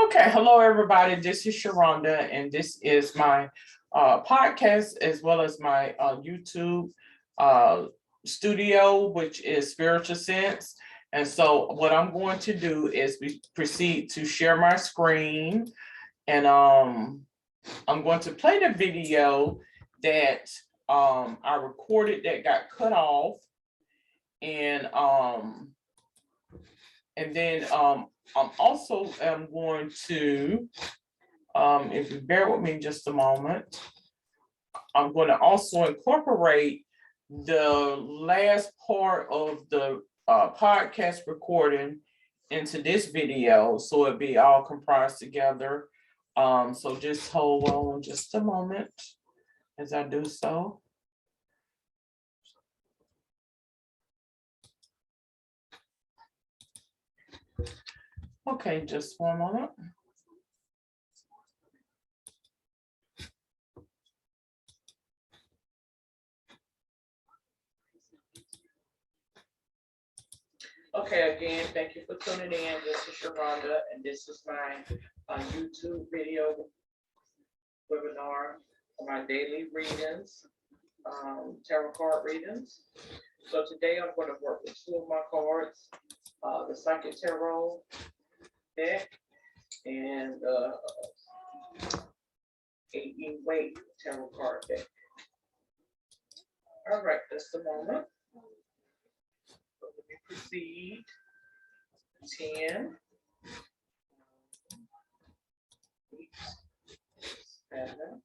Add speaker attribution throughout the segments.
Speaker 1: Okay, hello everybody. This is Sharonda, and this is my podcast as well as my YouTube uh, studio, which is Spiritual Sense. And so, what I'm going to do is we proceed to share my screen, and I'm going to play the video that I recorded that got cut off, and then I'm also going to, if you bear with me just a moment, I'm going to also incorporate the last part of the podcast recording into this video, so it'll be all comprised together. So just hold on just a moment as I do so. Okay, just one moment. Okay, again, thank you for tuning in. This is Sharonda, and this is my YouTube video webinar for my daily readings, tarot card readings. So today I'm going to work with two of my cards, the Psychic Tarot deck and the A.E. Waite Tarot card deck. All right, just a moment. So let me proceed. 10, 8, 7,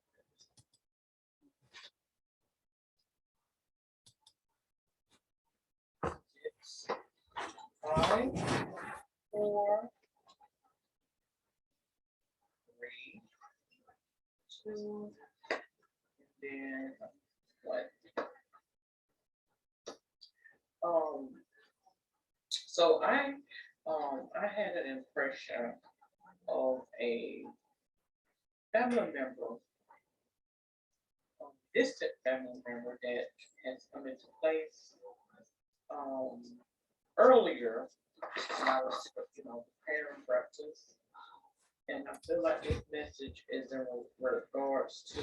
Speaker 1: 6, 5, 4, 3, 2, and then 1. So I had an impression of a family member, a distant family member that has come into place earlier when I was, preparing breakfast. And I feel like this message is in regards to,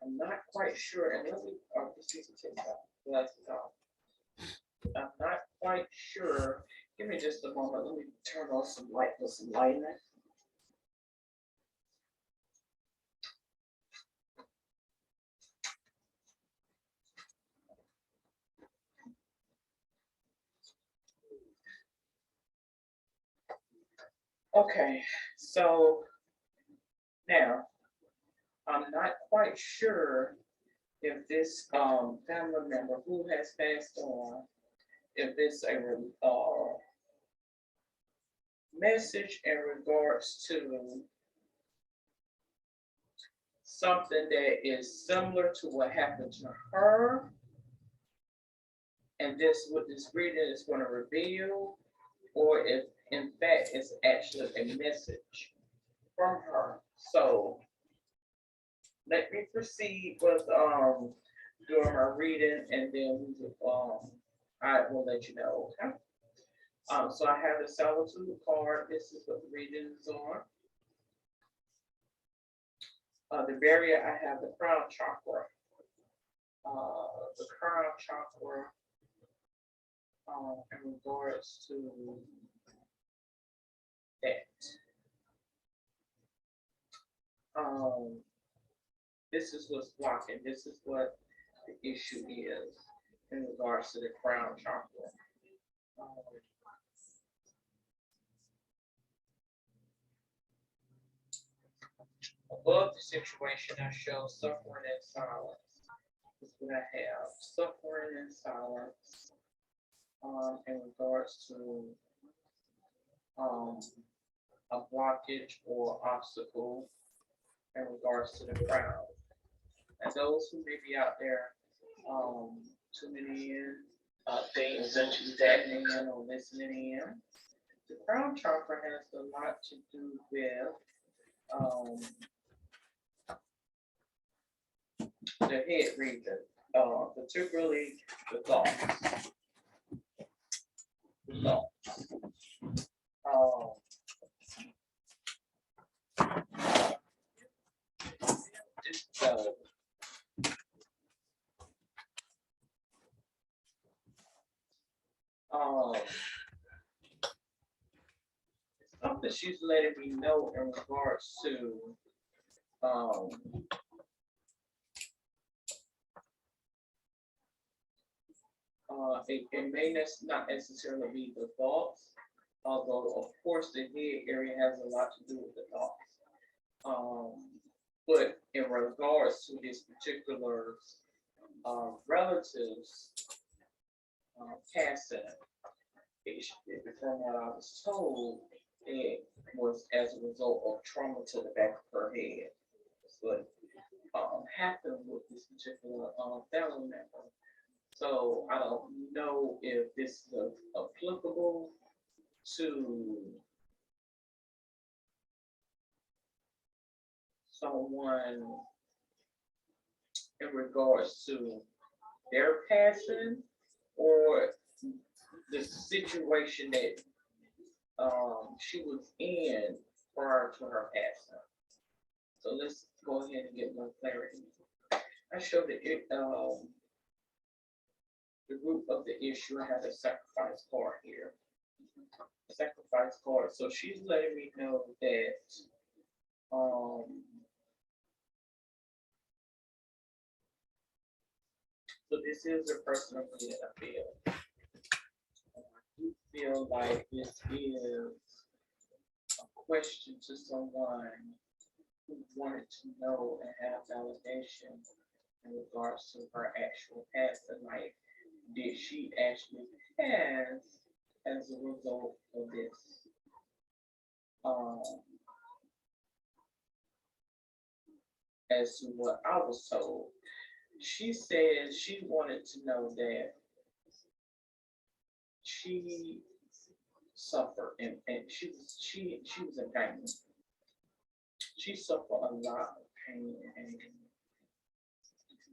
Speaker 1: I'm not quite sure, and let me proceed to take that glasses off. I'm not quite sure. Give me just a moment. Let me turn on some light with some lighting. Okay, so now I'm not quite sure if this family member who has passed on, if it's a message in regards to something that is similar to what happened to her, and this what this reading is going to reveal, or if in fact it's actually a message from her. So let me proceed with doing my reading, and then I will let you know. Okay. So I have the Solitude card. This is what the reading is on. The barrier, I have the crown chakra. The crown chakra in regards to that. This is what's blocking. This is what the issue is in regards to the crown chakra. Above the situation, I show suffering and silence. This is what I have: suffering and silence in regards to a blockage or obstacle in regards to the crown. And those who may be out there tuning in, paying attention to that in or listening in, the crown chakra has a lot to do with the head region, particularly the thoughts. So um, something she's letting me know in regards to um, it may not necessarily be the thoughts, although of course the head area has a lot to do with the thoughts. But in regards to this particular relatives passing, from what I was told, it was as a result of trauma to the back of her head. That's what happened with this particular family member. So I don't know if this is applicable to someone in regards to their passing or the situation that she was in prior to her passing. So let's go ahead and get more clarity. I showed that the root of the issue. I have a sacrifice card here. Sacrifice card. So she's letting me know that so this is a personal need I feel. I do feel like this is a question to someone who wanted to know and have validation in regards to her actual past and like did she actually pass as a result of this? As to what I was told, she said she wanted to know that she suffered and she was in pain. She suffered a lot of pain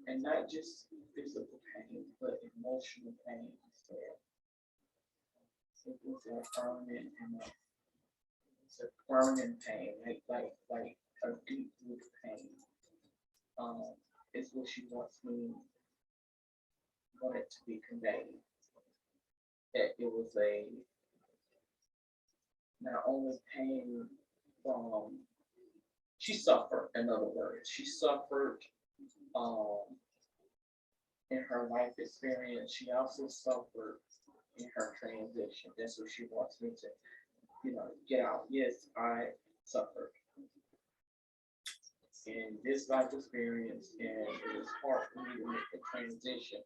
Speaker 1: and not just physical pain, but emotional pain. So it was a permanent and it's a permanent pain, like a deep root pain. Is what she wanted to be conveyed. That it was a not only pain from she suffered, in other words, she suffered in her life experience. She also suffered in her transition. That's what she wants me to, get out. Yes, I suffered in this life experience, and it was hard for me to make the transition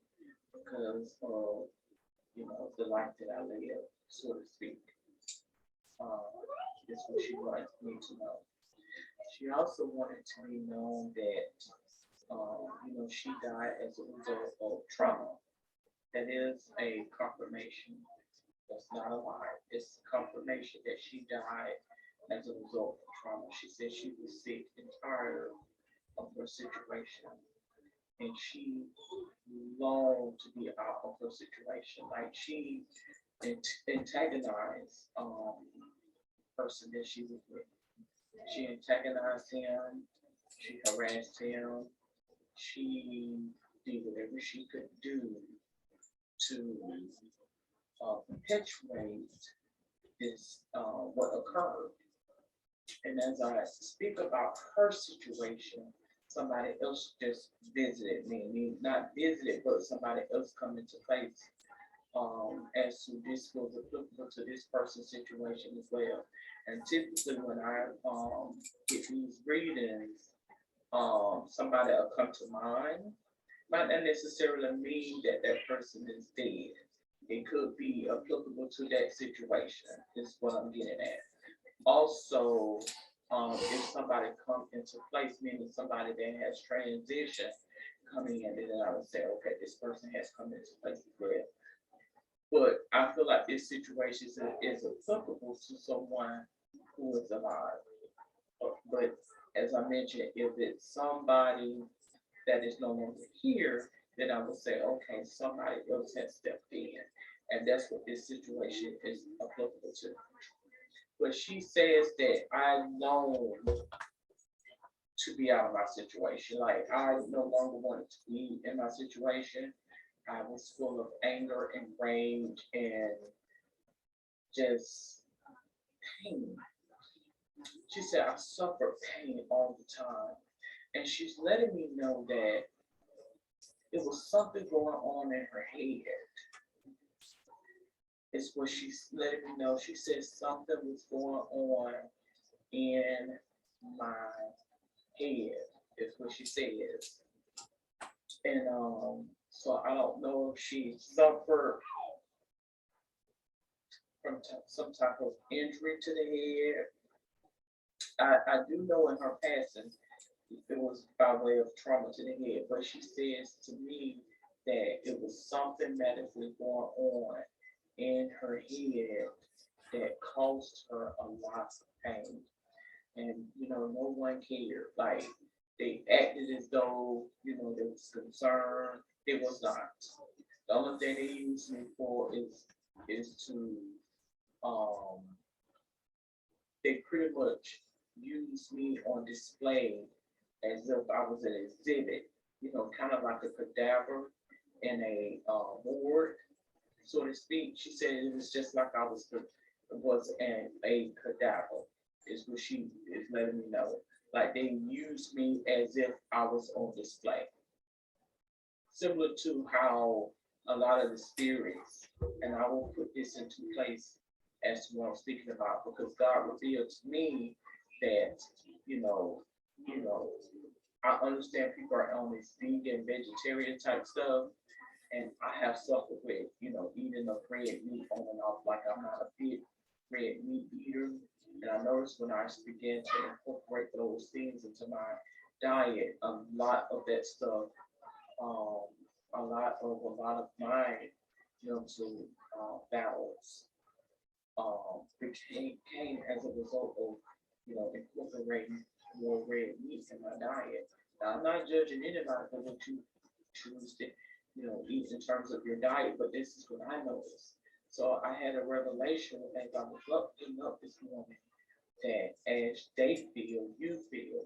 Speaker 1: because of, the life that I live, so to speak. That's what she wanted me to know. She also wanted to be known that, she died as a result of trauma. That is a confirmation. That's not a lie. It's confirmation that she died as a result of trauma. She said she was sick and tired of her situation, and she longed to be out of her situation. Like she antagonized person that she was with. She antagonized him. She harassed him. She did whatever she could do to perpetuate this what occurred. And as I speak about her situation, somebody else just visited me. Not visited, but somebody else come into place as to this was applicable to this person's situation as well. And typically when I get these readings, somebody will come to mind. Might not necessarily mean that that person is dead. It could be applicable to that situation, is what I'm getting at. Also, if somebody comes into place, meaning somebody that has transition coming in, then I would say, okay, this person has come into place as well. But I feel like this situation is applicable to someone who is alive. But as I mentioned, if it's somebody that is no longer here, then I would say, okay, somebody else has stepped in. And that's what this situation is applicable to. But she says that I know to be out of my situation. Like I no longer wanted to be in my situation. I was full of anger and rage and just pain. She said I suffer pain all the time. And she's letting me know that it was something going on in her head. It's what she's letting me know. She said something was going on in my head, is what she says. And so I don't know if she suffered from some type of injury to the head. I do know in her passing it was by way of trauma to the head, but she says to me that it was something medically going on in her head that caused her a lot of pain. And no one cared. Like they acted as though, they was concerned. It was not. The only thing they used me for is to um they pretty much used me on display as if I was an exhibit, kind of like a cadaver in a ward, so to speak. She said it was just like I was a cadaver, is what she is letting me know. Like they used me as if I was on display. Similar to how a lot of the spirits, and I will put this into place as to what I'm speaking about, because God revealed to me that, you know, you know, I understand people are on this vegan, vegetarian type stuff, and I have suffered with, eating of red meat on and off. Like I'm not a big red meat eater, and I noticed when I began to incorporate those things into my diet, a lot of that stuff, um, a lot of my mental battles came as a result of incorporating more red meat in my diet. Now, I'm not judging anybody for what you choose to eat in terms of your diet, but this is what I noticed. So I had a revelation as I was looking up this morning that as they feel, you feel,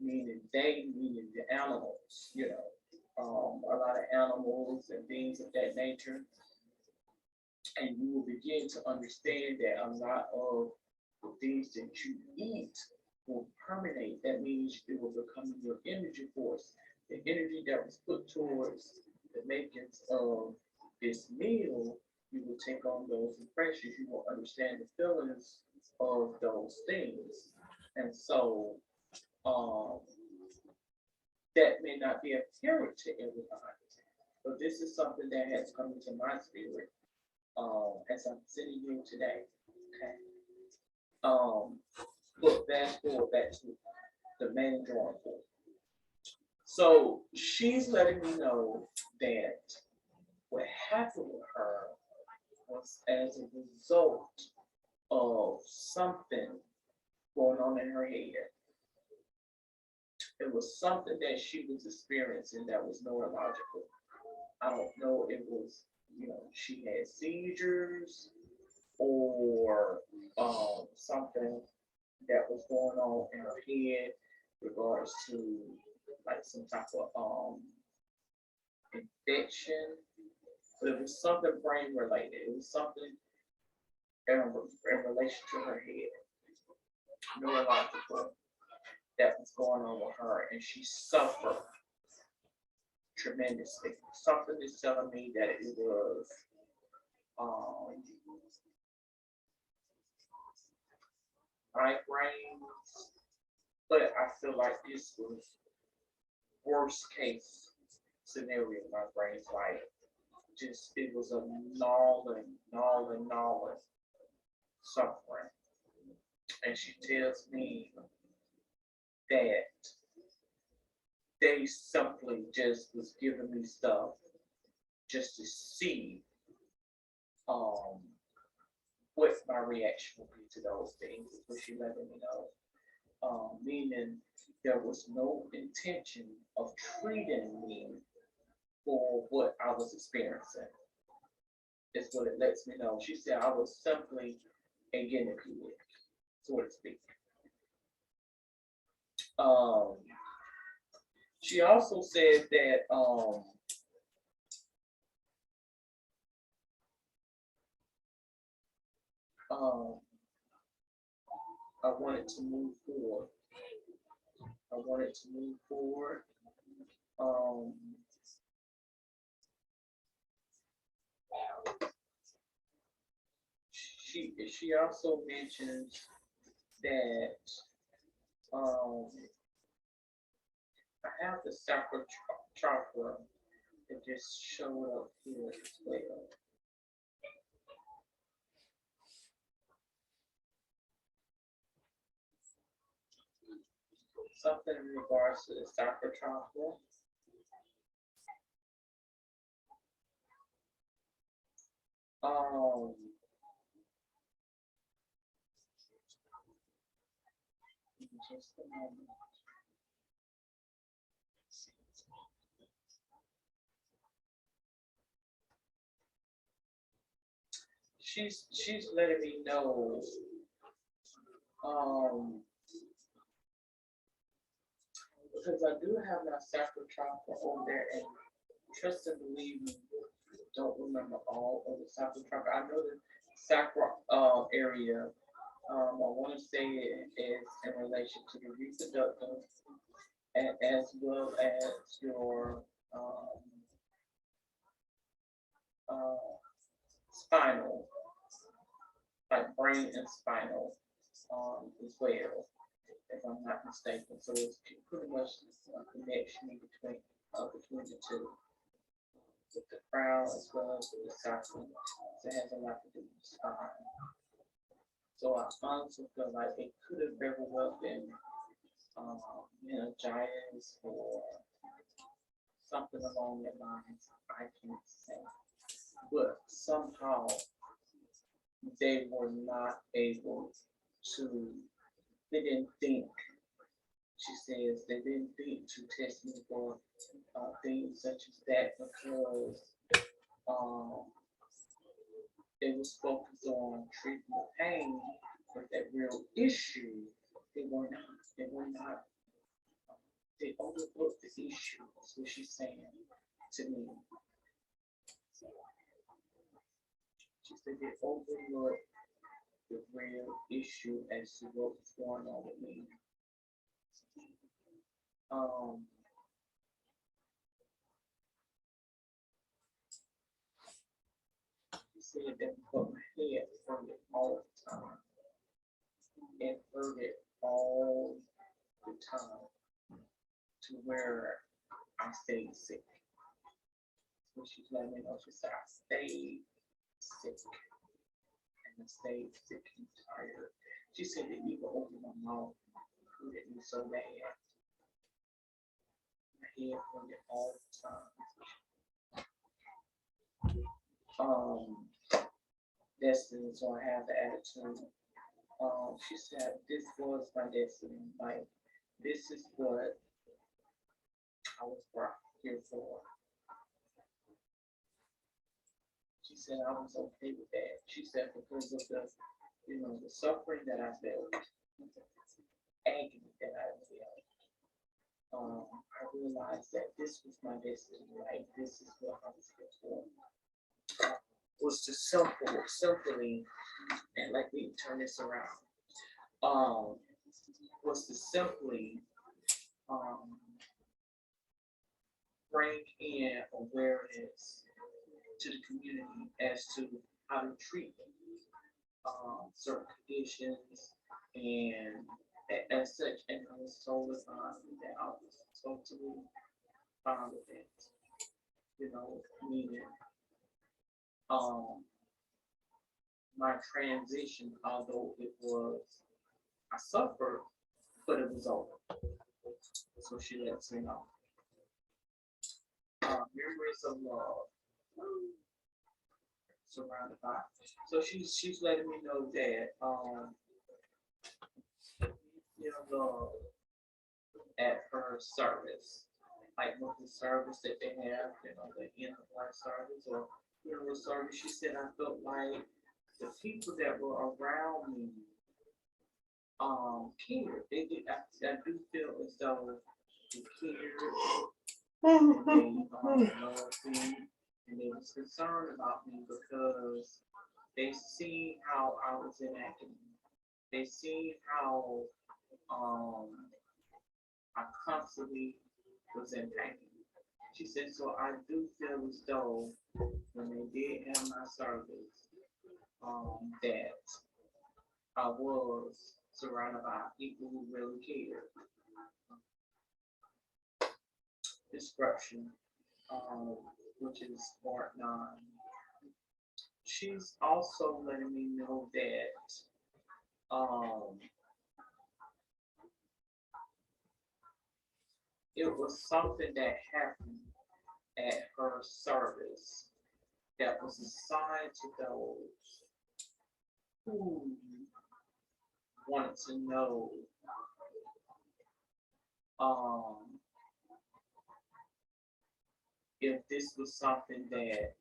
Speaker 1: meaning they, meaning the animals, a lot of animals and things of that nature. And you will begin to understand that a lot of the things that you eat will permeate. That means it will become your energy force. The energy that was put towards the makings of this meal, you will take on those impressions. You will understand the feelings of those things. And so um, that may not be apparent to everybody, but this is something that has come into my spirit as I'm sitting here today. Okay. Um, but fast forward back to the main drawing board. So she's letting me know that what happened with her was as a result of something going on in her head. It was something that she was experiencing that was neurological. I don't know if it was, she had seizures or something that was going on in her head regards to like some type of infection. But it was something brain related. It was something in relation to her head, neurological, that was going on with her, and she suffered tremendously. Something is telling me that it was um, migraines, but I feel like this was worst case scenario. My brain's like just it was a gnawing suffering, and she tells me that they simply just was giving me stuff just to see um what my reaction would be to those things, is what she letting me know. Meaning there was no intention of treating me for what I was experiencing. Is what it lets me know. She said I was simply a guinea pig, so to speak. Um, she also said that um, I wanted to move forward. I wanted to move forward. Um, she also mentioned that I have the sacral chakra that just showed up here as well. Something in regards to the sacral chakra. Um, just a moment. She's letting me know um because I do have my sacral chakra over there, and trust and believe me, don't remember all of the sacral chakra. I know the sacral area. I want to say it is in relation to the reproductive, as well as your um, uh, spinal, like brain and spinal, as well, if I'm not mistaken. So it's pretty much a connection between the two, with the crown as well as with the sacral. So it has a lot to do with the spine. So I honestly feel like it could have very well been meningitis or something along that lines. I can't say, but somehow they were not able to. They didn't think. She says they didn't think to test me for things such as that because um, they was focused on treating the pain, but that real issue they were not. They were not. They overlooked the issue. That's what she's saying to me. She said they overlooked the real issue as to what was going on with me. Um, she said that my head hurted all the time. It hurted all the time to where I stayed sick. So she's letting me know, she said I stayed sick and I stayed sick and tired. She said that even over my mouth hurted me so bad. My head hurted all the time. Destiny, so I have the attitude. She said this was my destiny. Like this is what I was brought here for. She said I was okay with that. She said because of the suffering that I felt, agony that I felt, I realized that this was my destiny. Like this is what I was here for. Was to simply, and like we turn this around. Um, was to simply um, bring in awareness to the community as to how to treat certain conditions and as such, and I was totally fine with that. I was totally fine with that. Meaning um, my transition, although it was, I suffered, but it was over. So she lets me know. Memories of love surrounded by. So she's letting me know that love at her service, like with the service that they have, the end of life service or the service. She said I felt like the people that were around me
Speaker 2: cared. They did. I do feel as though they cared. They loved me, and they was concerned about me because they see how I was enacting. They see how um I constantly was in pain. She said, so I do feel as though when they did have my service, that I was surrounded by people who really cared. Description, um, which is part nine. She's also letting me know that it was something that happened at her service that was assigned to those who wanted to know um, if this was something that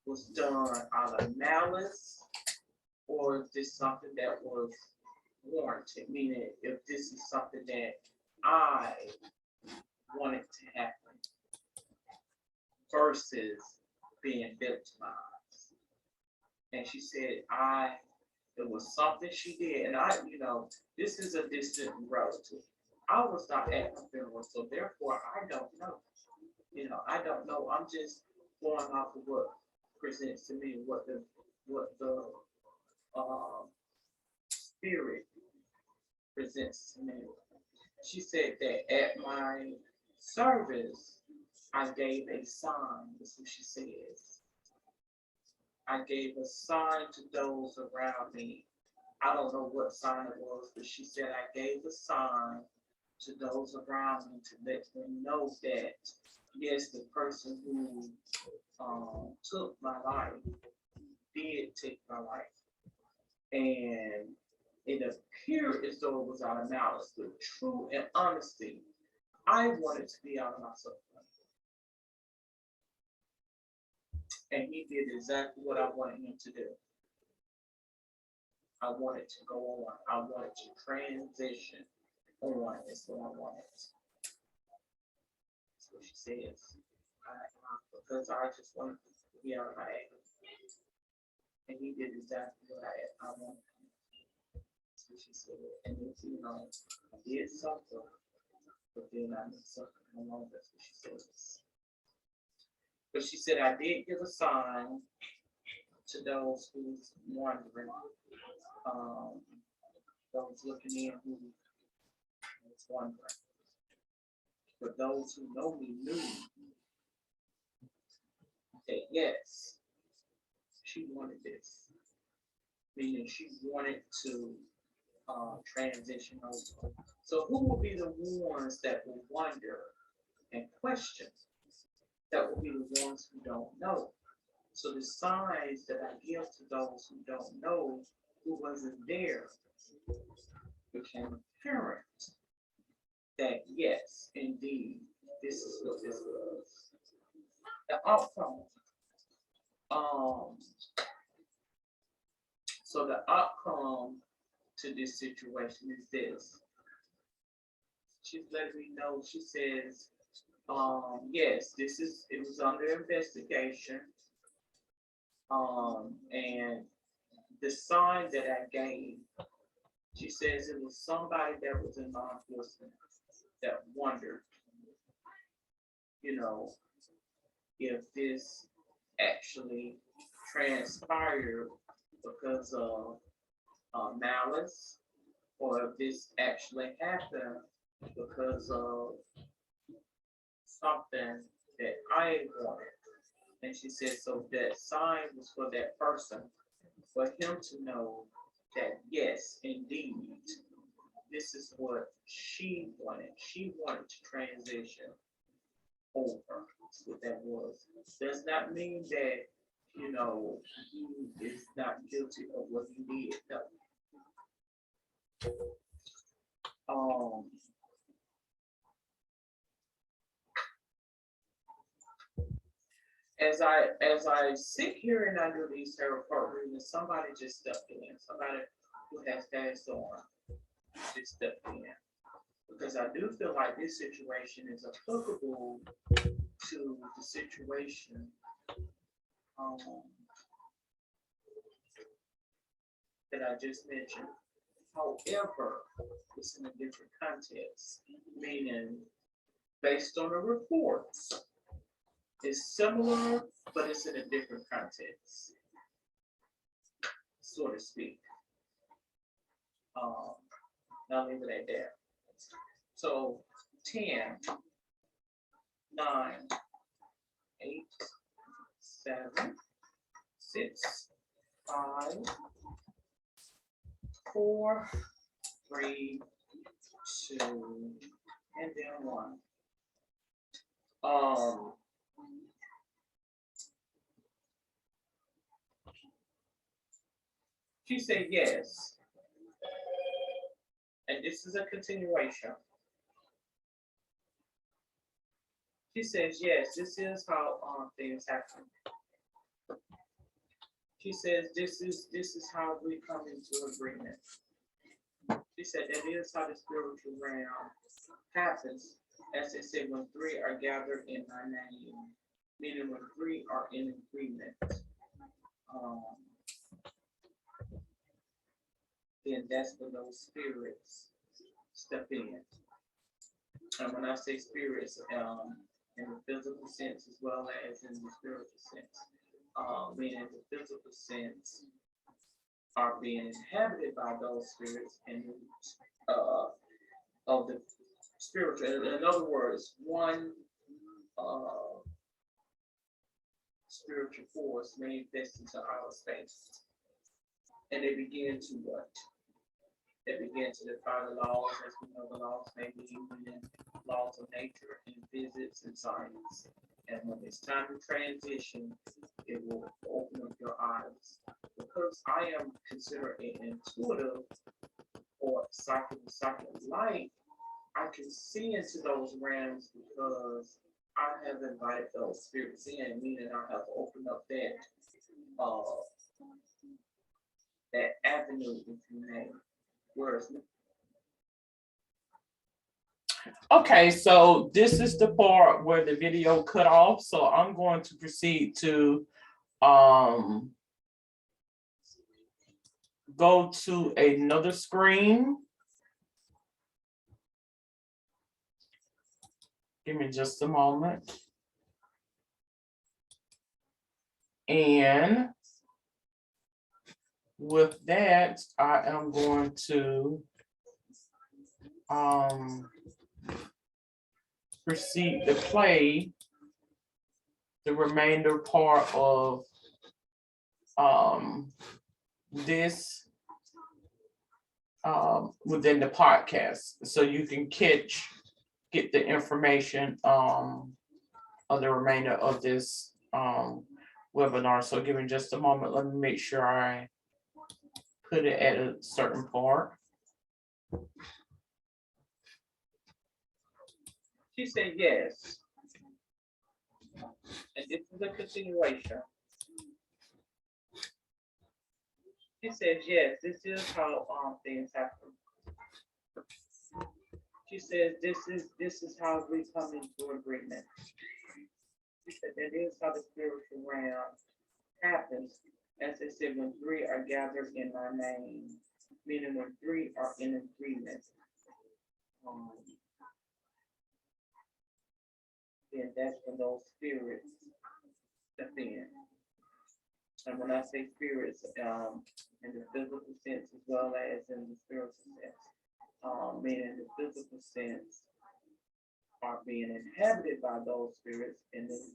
Speaker 2: was done out of malice or is this something that was warranted, meaning if this is something that I wanted to happen versus being victimized. And she said, it was something she did, and this is a distant relative. I was not at the funeral, so therefore I don't know. I don't know. I'm just going off of what presents to me, what the uh, spirit presents to me. She said that at my service, I gave a sign. That's what she says. I gave a sign to those around me. I don't know what sign it was, but she said I gave a sign to those around me to let them know that yes, the person who took my life did take my life, and it appeared as though it was out of malice, but true and honesty, I wanted to be out of myself. And he did exactly what I wanted him to do. I wanted to go on. I wanted to transition on. Is what I wanted. That's what she says. Because I just wanted to be out of my anger. And he did exactly what I wanted. That's what she said. And it's, I did suffer, but then I didn't suffer no longer. That's what she says. But she said, I did give a sign to those who's wondering, those looking in who was wondering. But those who know me knew that yes, she wanted this. Meaning she wanted to transition over. So who will be the ones that will wonder and question? That will be the ones who don't know. So the signs that I give to those who don't know, who wasn't there, became apparent that yes, indeed, this is what this was. The outcome. Um, so the outcome to this situation is this. She's letting me know, she says, yes, it was under investigation. And the sign that I gave, she says it was somebody that was in law enforcement that wondered, you know, if this actually transpired because of malice or if this actually happened because of something that I wanted. And she said, so that sign was for that person, for him to know that yes, indeed, this is what she wanted. She wanted to transition over. That's what that was. Does not mean that, he is not guilty of what he did, though. Um, as I sit here and I do these tarot card readings, somebody just stepped in, somebody who has passed on just stepped in. Because I do feel like this situation is applicable to the situation that I just mentioned. However, it's in a different context, meaning based on the reports, it's similar, but it's in a different context, so to speak. I'll leave it at that. So 10, 9, 8, 7, 6, 5, 4, 3, 2, and then 1. She said yes. And this is a continuation. She says yes, this is how things happen. She says this is how we come into agreement. She said that is how the spiritual realm happens. As they said, when 3 are gathered in my name, meaning when 3 are in agreement, then that's when those spirits step in. And when I say spirits, in the physical sense as well as in the spiritual sense, meaning the physical sense are being inhabited by those spirits and of the spiritual. In other words, one spiritual force manifests into outer space, and they begin to what? They begin to defy the laws, as we know the laws may be in laws of nature and physics and science. And when it's time to transition, it will open up your eyes. Because I am considered an intuitive or psychic light, I can see into those realms because I have invited those spirits in, meaning I have opened up that avenue, if you may. Whereas
Speaker 1: Okay, so this is the part where the video cut off. So I'm going to proceed to go to another screen. Give me just a moment. And with that, I am going to proceed to play the remainder part of this within the podcast, so you can get the information of the remainder of this webinar. So give me just a moment. Let me make sure I put it at a certain part.
Speaker 2: she said yes. And this is a continuation. She says yes, this is how things happen. She says this is how we come into agreement. She said that is how the spiritual realm happens. As I said, when 3 are gathered in my name, meaning when 3 are in agreement, then that's when those spirits step in. And when I say spirits, in the physical sense as well as in the spiritual sense, meaning the physical sense are being inhabited by those spirits, and then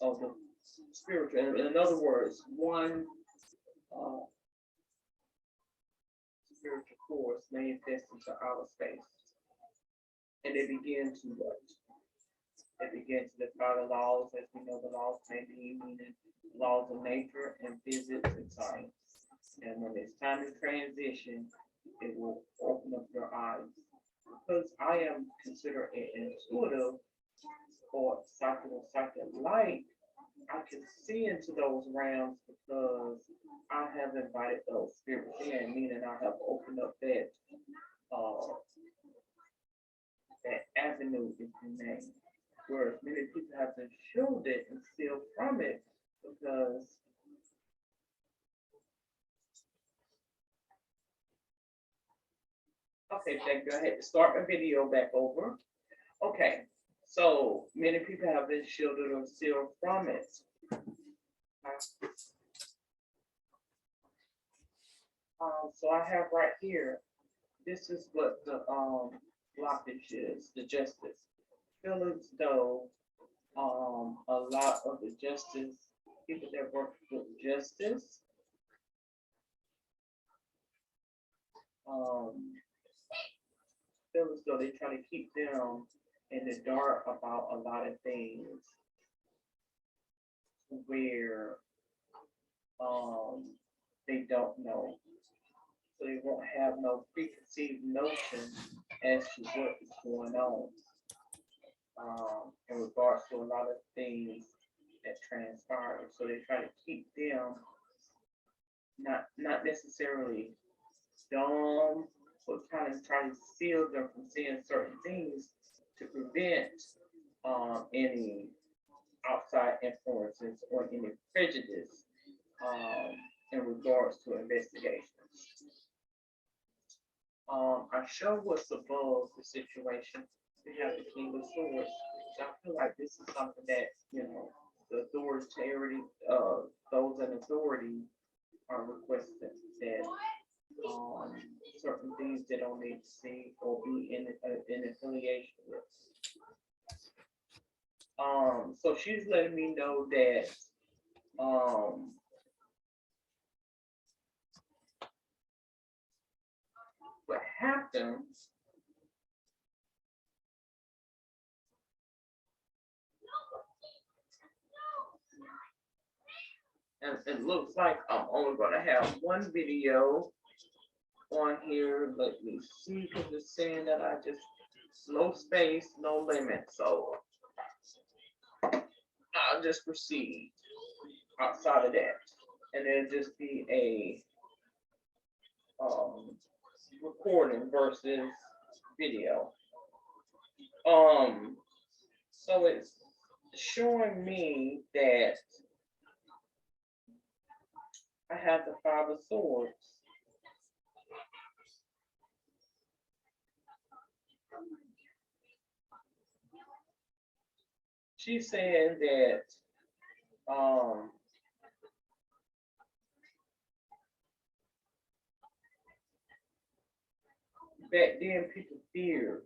Speaker 2: of the spiritual. In other words, one spiritual force manifests into outer space, and they begin to what? They begin to defy the laws, as we know the laws may be, meaning laws of nature and physics and science. And when it's time to transition, it will open up your eyes. Because I am considered an intuitive or psychic light, I can see into those realms because I have invited those spirits in, meaning I have opened up uh, that avenue, if you may, where many people have been shielded and still from it because okay, thank you. I had to start my video back over. Okay, so many people have been shielded or sealed from it. So I have right here, this is what the blockage is, the justice. Feel as though a lot of the justice, people that work with justice, feel as though they try to keep them in the dark about a lot of things where they don't know. So they won't have no preconceived notion as to what is going on in regards to a lot of things that transpire. So they try to keep them not necessarily dumb, but kind of try to seal them from seeing certain things to prevent any outside influences or any prejudice in regards to investigations. I show what's above the situation. We have the King of Swords. So I feel like this is something that, the authority, those in authority are requesting that certain things they don't need to see or be in affiliation with. So she's letting me know that what happens and it looks like I'm only going to have one video on here. Let me see, because it's saying that I just no space, no limit. So I'll just proceed outside of that, and then just be a recording versus video. So it's showing me that I have the Five of Swords. She's saying that back then people feared.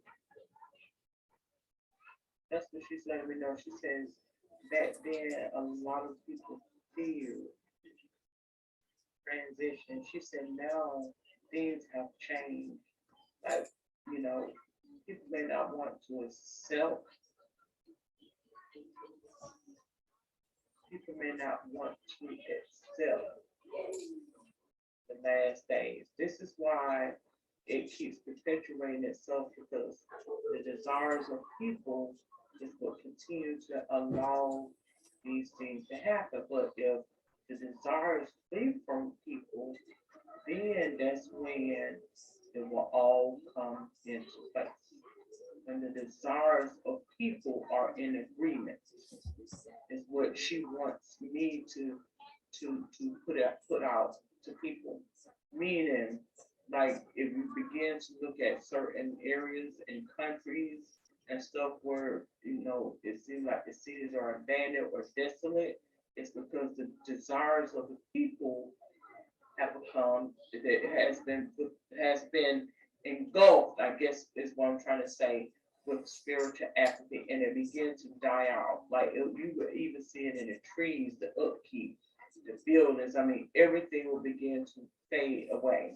Speaker 2: That's what she's letting me know. She says back then a lot of people feared transition. She said now things have changed. Like, people may not want to accept. People may not want to accept the last days. This is why it keeps perpetuating itself, because the desires of people is what continue to allow these things to happen. But if the desires flee from people, then that's when it will all come into place. When the desires of people are in agreement, is what she wants me to put out to people. Meaning, like if we begin to look at certain areas and countries and stuff where it seems like the cities are abandoned or desolate, it's because the desires of the people have become that has been engulfed, I guess is what I'm trying to say, with spiritual apathy, and it begins to die out. Like you would even see it in the trees, the upkeep, the buildings. I mean, everything will begin to fade away.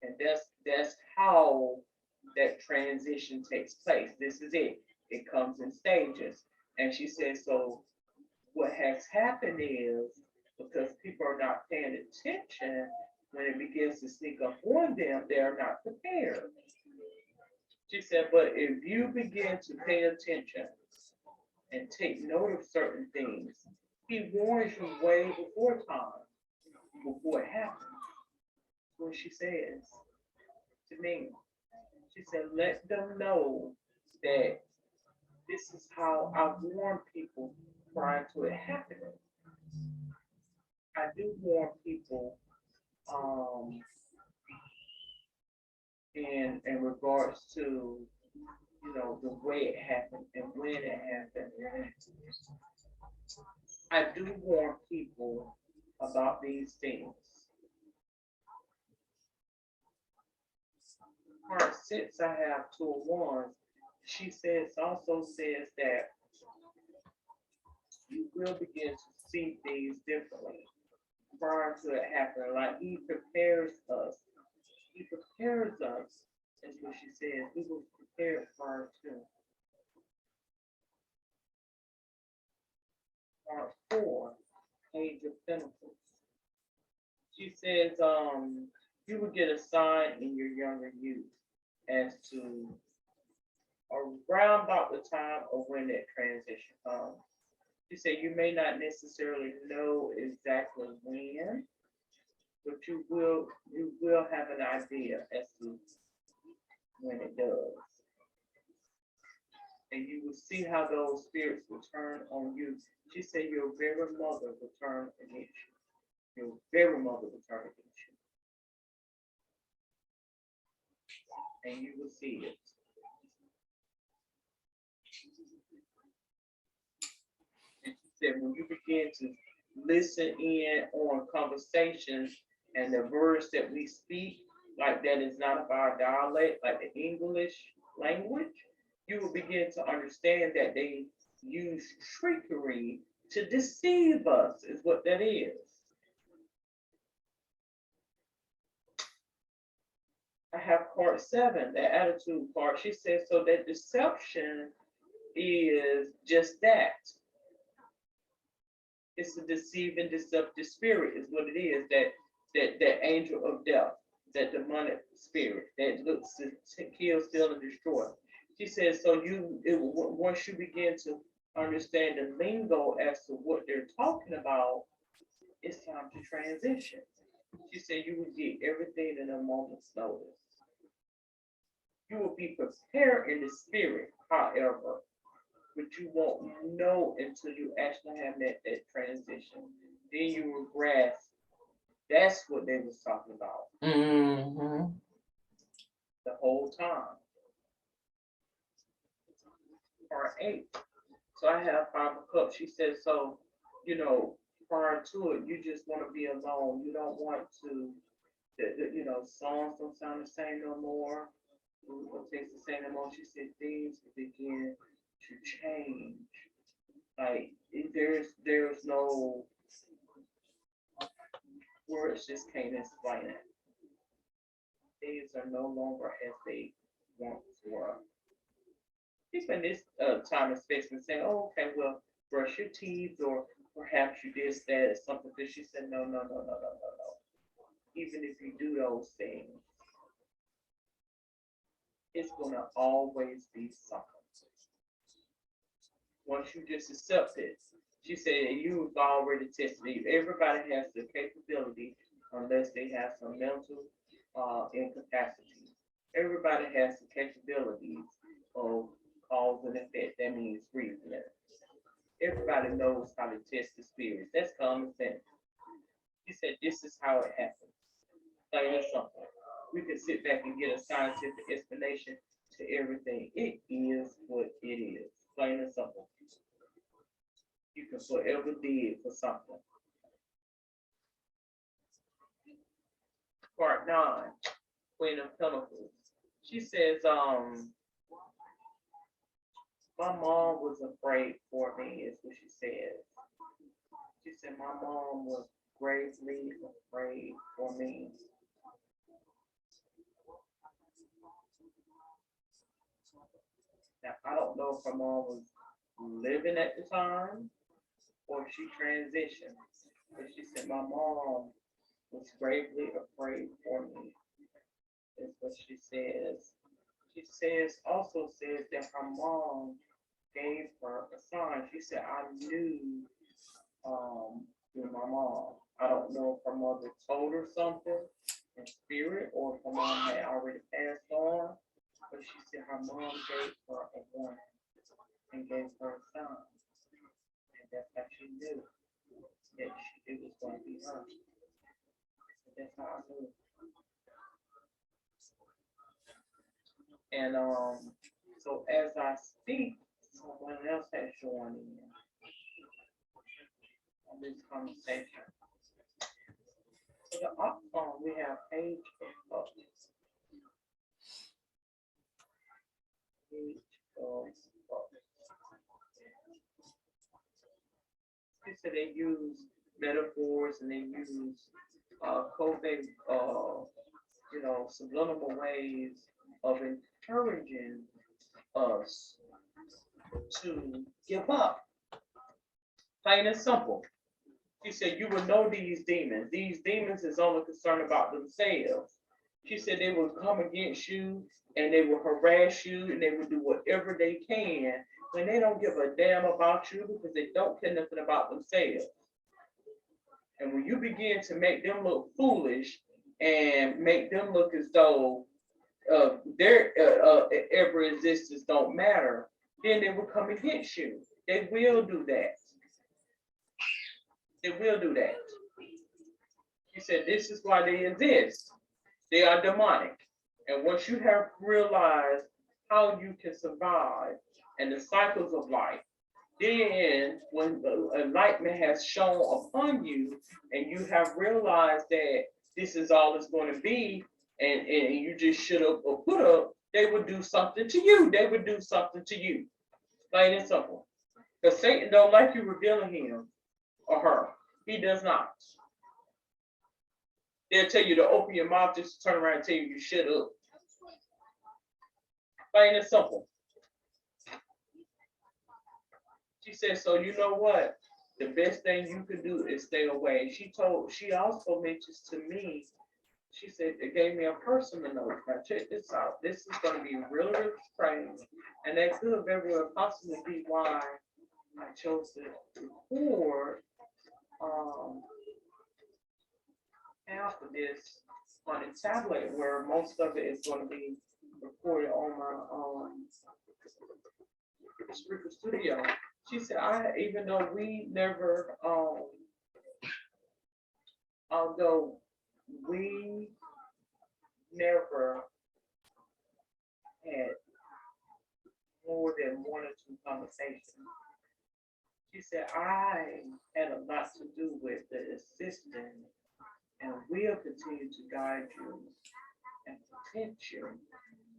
Speaker 2: And that's how that transition takes place. This is it. It comes in stages. And she says, so what has happened is because people are not paying attention, when it begins to sneak up on them, they're not prepared. She said, but if you begin to pay attention and take note of certain things, he warns you way before time, before it happens. What she says to me, she said, let them know that this is how I warn people prior to it happening. I do warn people um, in regards to the way it happened and when it happened. I do warn people about these things. Part 6, I have 201. She also says that you will begin to see things differently prior to it happening. Like he prepares us. He prepares us, is what she says. We will prepare prior to. Part 4, Age of Pentacles. She says, you will get a sign in your younger youth as to around about the time of when that transition comes. She said you may not necessarily know exactly when, but you will have an idea as to when it does. And you will see how those spirits will turn on you. She said your very mother will turn against you. Your very mother will turn against you. And you will see it. And she said when you begin to listen in on conversations and the words that we speak, like that is not of our dialect, like the English language, you will begin to understand that they use trickery to deceive us, is what that is. I have part 7, the attitude part. She says, so that deception is just that. It's a deceiving, deceptive spirit, is what it is. That angel of death, that demonic spirit that looks to kill, steal, and destroy. She says, so once you begin to understand the lingo as to what they're talking about, it's time to transition. She said you will get everything in a moment's notice. You will be prepared in the spirit, however, but you won't know until you actually have that transition. Then you will grasp that's what they was talking about.
Speaker 1: Mm-hmm.
Speaker 2: The whole time. Part 8. So I have 5 of Cups. She says, so, prior to it, you just want to be alone. You don't want to, songs don't sound the same no more. It takes the same no more. She said things begin to change. Like there's no words just can't explain it. Things are no longer as they once were. He spent this time and space and saying, oh, okay, well, brush your teeth, or perhaps you did that or something. But she said, no. Even if you do those things, it's gonna always be something. Once you just accept it, she said you've already tested it. Everybody has the capability, unless they have some mental incapacity. Everybody has the capabilities of cause and effect. That means reasoning. Everybody knows how to test the spirits. That's common sense. She said this is how it happens. Plain and simple. We can sit back and get a scientific explanation to everything. It is what it is. Plain and simple. You can forever dig for something. Part 9, Queen of Pentacles. She says, my mom was afraid for me, is what she said. She said my mom was gravely afraid for me. Now, I don't know if her mom was living at the time or she transitioned. But she said my mom was gravely afraid for me. Is what she says. She also says that her mom gave her a sign. She said, I knew with my mom. I don't know if her mother told her something in spirit or if her mom had already passed on, but she said her mom gave her a warning and gave her a sign. And that's how she knew that it was going to be her. That's how I knew. And so as I speak, someone else has joined in on this conversation. So the up phone, we have Page of Cups. Page of Cups. So they use metaphors and they use coded, subliminal ways of encouraging us to give up. Plain and simple. She said, you will know these demons. These demons is only concerned about themselves. She said they will come against you and they will harass you and they will do whatever they can when they don't give a damn about you because they don't care nothing about themselves. And when you begin to make them look foolish and make them look as though their ever existence don't matter, then they will come against you. They will do that. They will do that. He said, this is why they exist. They are demonic. And once you have realized how you can survive and the cycles of life, then when enlightenment has shone upon you and you have realized that this is all it's going to be, and you just should up or put up, they would do something to you. They would do something to you. Plain and simple. Because Satan don't like you revealing him or her. He does not. They'll tell you to open your mouth just to turn around and tell you shut up. Plain and simple. She said, so you know what? The best thing you can do is stay away. She also mentions to me, she said, it gave me a personal note. Now check this out. This is going to be really, really strange. And that could very well possibly be why I chose to record half of this on a tablet where most of it is going to be recorded on my Spreaker Studio. She said, even though we never, although we never had more than one or two conversations, she said, I had a lot to do with the assisting and will continue to guide you and protect you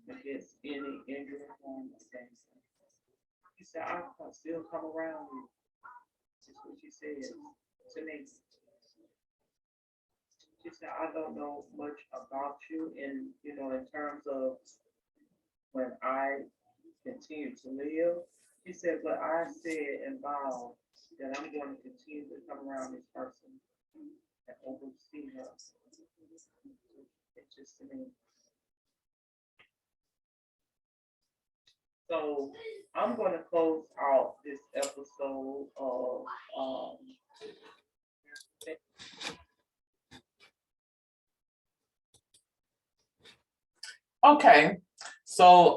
Speaker 2: against any injury, harm, or danger. She said, I can still come around you. That's what she said to me. She said, I don't know much about you in terms of when I continue to live. She said, but I said and vowed that I'm going to continue to come around this person and oversee her. It's just to me. So I'm going to close out this episode of
Speaker 1: Okay, so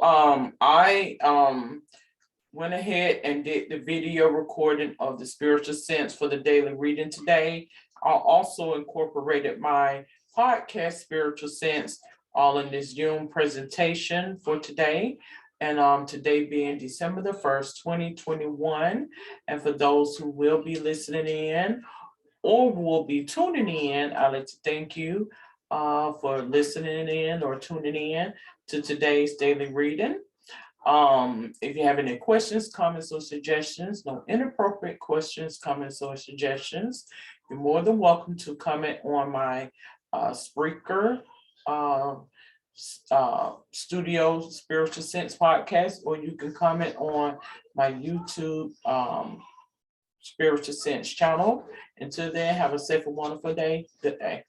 Speaker 1: I went ahead and did the video recording of the spiritual sense for the daily reading today. I also incorporated my podcast spiritual sense all in this Zoom presentation for today. And today being December the 1st, 2021. And for those who will be listening in or will be tuning in, I'd like to thank you for listening in or tuning in to today's daily reading. If you have any questions, comments, or suggestions, no inappropriate questions, comments, or suggestions, you're more than welcome to comment on my Spreaker Studio Spiritual Sense podcast, or you can comment on my YouTube Spiritual Sense channel. Until then, have a safe and wonderful day. Good day.